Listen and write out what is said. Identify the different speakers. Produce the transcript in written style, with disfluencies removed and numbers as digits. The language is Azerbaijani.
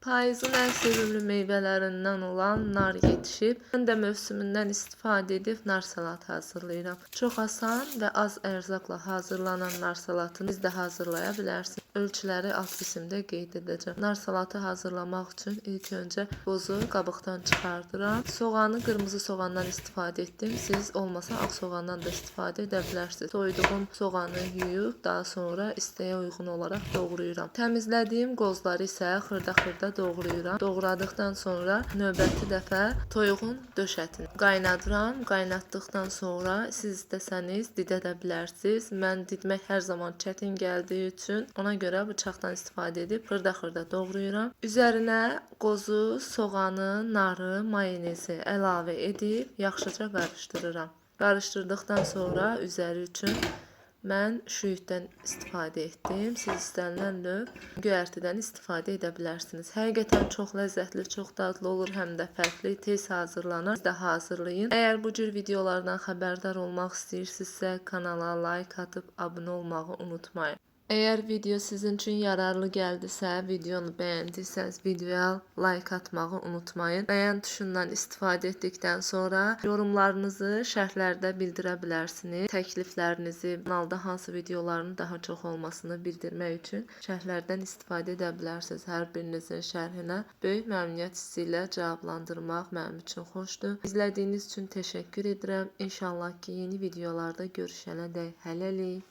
Speaker 1: Payızın ən sevimli meyvələrindən olan nar yetişib. Mən də mövsümündən istifadə edib nar salatı hazırlayıram. Çox asan və az ərzaqla hazırlanan nar salatını siz də hazırlaya bilərsiniz. Ölçüləri alt qismdə qeyd edəcəm. Nar salatı hazırlamaq üçün ilk öncə qozu qabıqdan çıxardıram. Soğanı qırmızı soğandan istifadə etdim. Siz olmasa ağ soğandan da istifadə edə bilərsiniz. Soyduğum soğanı yuyub daha sonra istəyə uyğun olaraq doğrayıram. Təmizlədiyim qozları isə xırda-xırda doğrayıram. Doğradıqdan sonra növbəti dəfə toyuğun döş ətini qaynadıram. Qaynatdıqdan sonra siz istəsəniz didə də bilərsiniz. Mən didmək hər zaman çətin gəldiyi üçün ona görə bıçaqdan istifadə edib xırda-xırda doğrayıram. Üzərinə qozu, soğanı, narı, mayonezi əlavə edib yaxşıca qarışdırıram. Qarışdırdıqdan sonra üzəri üçün mən şüyüddən istifadə etdim. Siz istənilən növ göyərtidən istifadə edə bilərsiniz. Həqiqətən çox ləzzətli, çox dadlı olur, həm də fərqli, tez hazırlanır. Siz də hazırlayın. Əgər bu cür videolardan xəbərdar olmaq istəyirsinizsə, kanala like atıb abunə olmağı unutmayın. Əgər video sizin üçün yararlı gəldisə, videonu bəyəndiysəniz videoya like atmağı unutmayın. Bəyən tuşundan istifadə etdikdən sonra yorumlarınızı şərhlərdə bildirə bilərsiniz. Təkliflərinizi, kanalda hansı videoların daha çox olmasını bildirmək üçün şərhlərdən istifadə edə bilərsiniz. Hər birinizin şərhinə böyük məmnuniyyət hissi ilə cavablandırmaq mənim üçün xoşdur. İzlədiyiniz üçün təşəkkür edirəm. İnşallah ki, yeni videolarda görüşənədək hələlik.